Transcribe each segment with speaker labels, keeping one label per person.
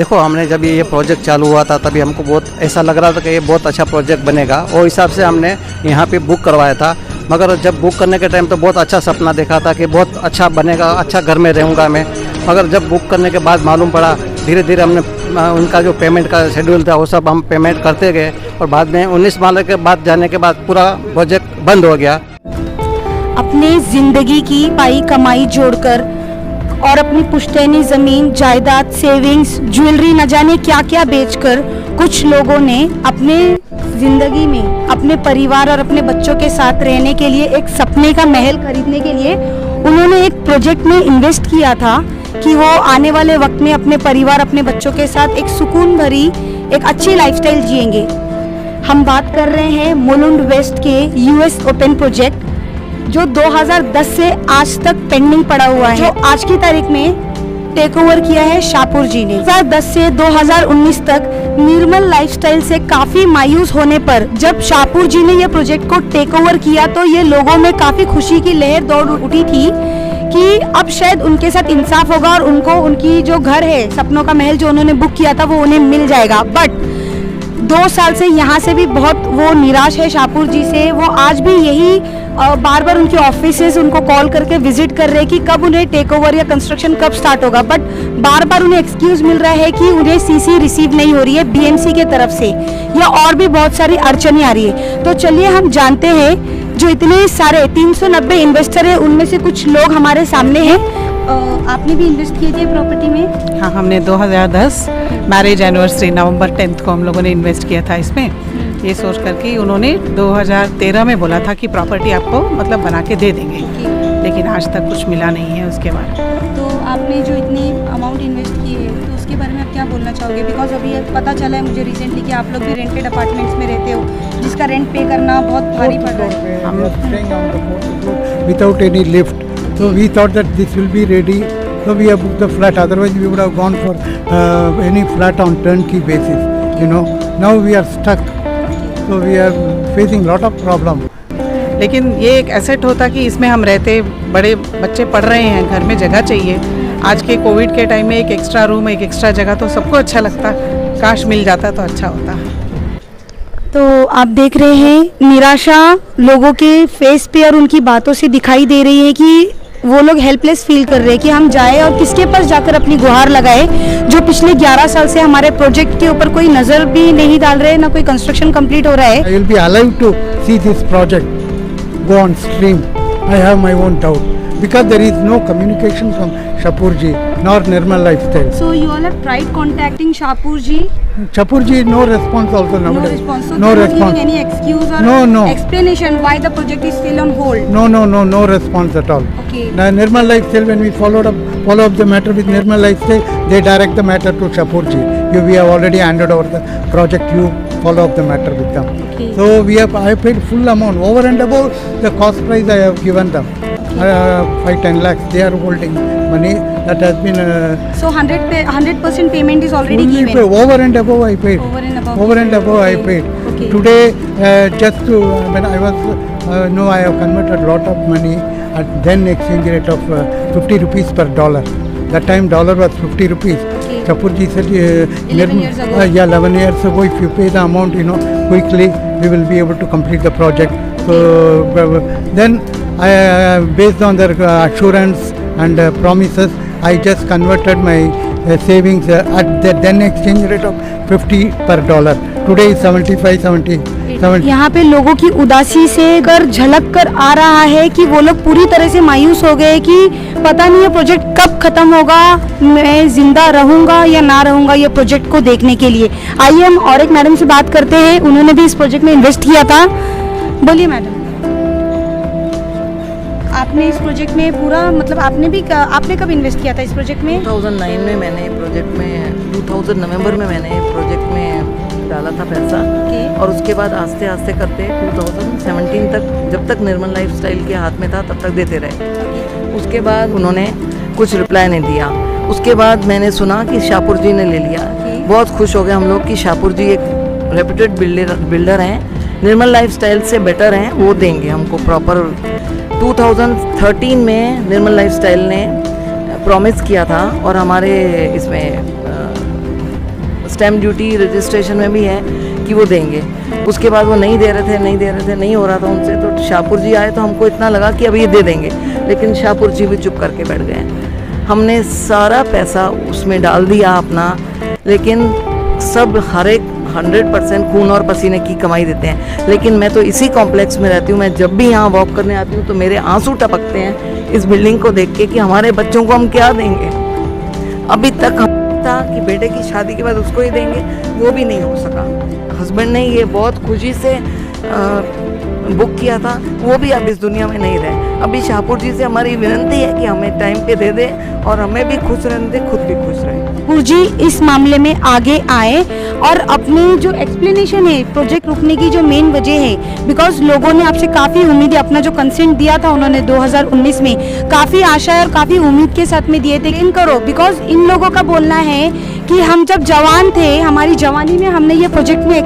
Speaker 1: देखो, हमने जब ये प्रोजेक्ट चालू हुआ था तभी हमको बहुत ऐसा लग रहा था कि ये बहुत अच्छा प्रोजेक्ट बनेगा, और हिसाब से हमने यहाँ पे बुक करवाया था। मगर जब बुक करने के टाइम तो बहुत अच्छा सपना देखा था कि बहुत अच्छा बनेगा, अच्छा घर में रहूँगा मैं। मगर जब बुक करने के बाद मालूम पड़ा, धीरे धीरे हमने उनका जो पेमेंट का शेड्यूल था वो सब हम पेमेंट करते गए, और बाद में 19 माह के बाद जाने के बाद पूरा प्रोजेक्ट बंद हो गया।
Speaker 2: अपने जिंदगी की पाई कमाई जोड़कर और अपनी पुश्तैनी जमीन जायदाद, सेविंग्स, ज्वेलरी न जाने क्या क्या बेचकर कुछ लोगों ने अपने जिंदगी में अपने परिवार और अपने बच्चों के साथ रहने के लिए एक सपने का महल खरीदने के लिए उन्होंने एक प्रोजेक्ट में इन्वेस्ट किया था कि वो आने वाले वक्त में अपने परिवार, अपने बच्चों के साथ एक सुकून भरी एक अच्छी लाइफस्टाइल जिएंगे। हम बात कर रहे हैं मुलुंड वेस्ट के यूएस ओपन प्रोजेक्ट, जो 2010 से आज तक पेंडिंग पड़ा हुआ है, जो आज की तारीख में टेक ओवर किया है शाहपुर जी ने। 2010 से 2019 तक निर्मल लाइफस्टाइल से काफी मायूस होने पर जब शाहपुर जी ने यह प्रोजेक्ट को टेक ओवर किया तो ये लोगों में काफी खुशी की लहर दौड़ उठी थी कि अब शायद उनके साथ इंसाफ होगा और उनको उनकी जो घर है, सपनों का महल जो उन्होंने बुक किया था, वो उन्हें मिल जाएगा। बट 2 साल से यहाँ से भी बहुत वो निराश है शाहपुर जी से। वो आज भी यही बार बार उनके ऑफिसेस उनको कॉल करके विजिट कर रहे हैं कि कब उन्हें टेक ओवर या कंस्ट्रक्शन कब स्टार्ट होगा, बट बार बार उन्हें एक्सक्यूज मिल रहा है कि उन्हें सीसी रिसीव नहीं हो रही है बीएमसी के तरफ से, या और भी बहुत सारी अड़चनें आ रही है। तो चलिए हम जानते हैं, जो इतने सारे 390 इन्वेस्टर है उनमें से कुछ लोग हमारे सामने हैं। आपने भी इन्वेस्ट किए थे प्रॉपर्टी में?
Speaker 3: हाँ, हमने 2010 मैरिज एनिवर्सरी नवंबर 10 को हम लोगों ने इन्वेस्ट किया था इसमें, ये सोच करके उन्होंने 2013 में बोला था कि प्रॉपर्टी आपको मतलब बना के दे देंगे, लेकिन आज तक कुछ मिला नहीं है उसके बारे में।
Speaker 2: तो आपने जो इतनी अमाउंट इन्वेस्ट की है तो उसके बारे में आप क्या बोलना चाहोगे? बिकॉज अभी पता चला है मुझे रिसेंटली कि आप लोग भी रेंटेड अपार्टमेंट्स में रहते हो, जिसका रेंट पे करना बहुत भारी पड़ रहा है।
Speaker 4: Without any lift, so we thought that this will be ready, so we have booked the flat, otherwise we would have gone for any flat on turnkey basis, you know. Now we are stuck, so we are facing lot of problem.
Speaker 3: लेकिन ये एक asset होता कि इसमें हम रहते, बड़े बच्चे पढ़ रहे हैं, घर में जगह चाहिए। आज के कोविड के टाइम में एक एक्स्ट्रा रूम, एक एक्स्ट्रा जगह तो सबको अच्छा लगता, काश मिल जाता तो अच्छा होता।
Speaker 2: तो आप देख रहे हैं निराशा लोगों के फेस पे और उनकी बातों से दिखाई दे रही है कि वो लोग हेल्पलेस फील कर रहे हैं कि हम जाए और किसके पास जाकर अपनी गुहार लगाए, जो पिछले 11 साल से हमारे प्रोजेक्ट के ऊपर कोई नजर भी नहीं डाल रहे, ना कोई कंस्ट्रक्शन कंप्लीट हो रहा है।
Speaker 4: I will be alive to see this project go on stream. I have my own doubt because there is no communication from Shapur ji nor Nirmal Lifestyle.
Speaker 2: So you all have tried contacting Shapur ji?
Speaker 4: Shapur ji no response also nowadays.
Speaker 2: No response. So
Speaker 4: no
Speaker 2: they are
Speaker 4: response.
Speaker 2: not giving any excuse or
Speaker 4: No.
Speaker 2: explanation why the project is still on hold?
Speaker 4: No response at all.
Speaker 2: Okay.
Speaker 4: Now, Nirmal Lifestyle, when we follow up the matter with Nirmal Lifestyle, they direct the matter to Shapur ji. We have already handed over the project. You follow up the matter with them.
Speaker 2: Okay.
Speaker 4: So I paid full amount over and above the cost price I have given them. 5-10 lakhs they are holding money that has been.
Speaker 2: So 100% payment is already given.
Speaker 4: Over and above I paid.
Speaker 2: Over and above.
Speaker 4: Over and above
Speaker 2: Okay.
Speaker 4: I paid.
Speaker 2: Okay.
Speaker 4: Today just to when I was I have converted lot of money at then exchange rate of 50 rupees per dollar. That time dollar was 50 rupees.
Speaker 2: Okay.
Speaker 4: Shapur ji said
Speaker 2: 11 years ago.
Speaker 4: 11 years ago, if you pay the amount, quickly we will be able to complete the project. So then based on their assurance and promises, I just converted my savings at the then exchange rate of 50 per dollar. Today is 75, 70.
Speaker 2: यहाँ पे लोगों की उदासी से कर झलक कर आ रहा है कि वो लोग पूरी तरह से मायूस हो गए कि पता नहीं ये प्रोजेक्ट कब खत्म होगा, मैं जिंदा रहूंगा या ना रहूंगा ये प्रोजेक्ट को देखने के लिए। आइए हम और एक मैडम से बात करते हैं, उन्होंने भी इस प्रोजेक्ट में इन्वेस्ट किया था। बोलिए मैडम, आपने इस प्रोजेक्ट में पूरा मतलब आपने कब इन्वेस्ट किया था इस प्रोजेक्ट में?
Speaker 5: 2009 में मैंने प्रोजेक्ट में 2000 नवंबर में मैंने प्रोजेक्ट में डाला था पैसा। और उसके बाद आस्ते आस्ते करते 2017 तक, जब तक निर्मल लाइफस्टाइल के हाथ में था तब तक देते रहे। उसके बाद उन्होंने कुछ रिप्लाई नहीं दिया। उसके बाद मैंने सुना कि शाहपुर जी ने ले लिया। बहुत खुश हो गए हम लोग कि शाहपुर जी एक रेप्यूटेड बिल्डर हैं, निर्मल लाइफस्टाइल से बेटर हैं, वो देंगे हमको प्रॉपर। 2013 में निर्मल लाइफस्टाइल ने प्रॉमिस किया था और हमारे इसमें स्टैम्प ड्यूटी रजिस्ट्रेशन में भी है कि वो देंगे। उसके बाद वो नहीं दे रहे थे, नहीं हो रहा था उनसे। तो शाहपुर जी आए तो हमको इतना लगा कि अब ये दे देंगे, लेकिन शाहपुर जी भी चुप करके बैठ गए। हमने सारा पैसा उसमें डाल दिया अपना, लेकिन सब हर एक 100% खून और पसीने की कमाई देते हैं। लेकिन मैं तो इसी कॉम्प्लेक्स में रहती हूँ, मैं जब भी यहाँ वॉक करने आती हूँ तो मेरे आंसू टपकते हैं इस बिल्डिंग को देख के कि हमारे बच्चों को हम क्या देंगे। अभी तक हम था कि बेटे की शादी के बाद उसको ही देंगे, वो भी नहीं हो सका। हस्बैंड ने ये बहुत खुशी से बुक किया था, वो भी अब इस दुनिया में नहीं रहे। अभी शाहपुर जी से हमारी विनती है कि हमें टाइम पे दे दे और हमें भी खुश रहने दे, खुद भी खुश रहे।
Speaker 2: ठाकुर जी इस मामले में आगे आए और अपनी जो एक्सप्लेनेशन है प्रोजेक्ट रुकने की जो मेन वजह है, बिकॉज लोगों ने आपसे काफ़ी उम्मीदें, अपना जो कंसेंट दिया था उन्होंने 2019 में काफ़ी आशा और काफ़ी उम्मीद के साथ में दिए थे इन करो, बिकॉज इन लोगों का बोलना है कि हम जब जवान थे, हमारी जवानी में हमने ये प्रोजेक्ट में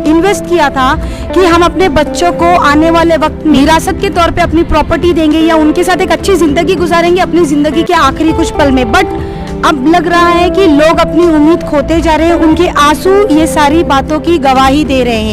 Speaker 2: इन्वेस्ट किया था कि हम अपने बच्चों को आने वाले वक्त में विरासत के तौर पे अपनी प्रॉपर्टी देंगे या उनके साथ एक अच्छी ज़िंदगी गुजारेंगे अपनी ज़िंदगी के आखिरी कुछ पल में। बट अब लग रहा है कि लोग अपनी उम्मीद खोते जा रहे हैं, उनके आंसू ये सारी बातों की गवाही दे रहे हैं।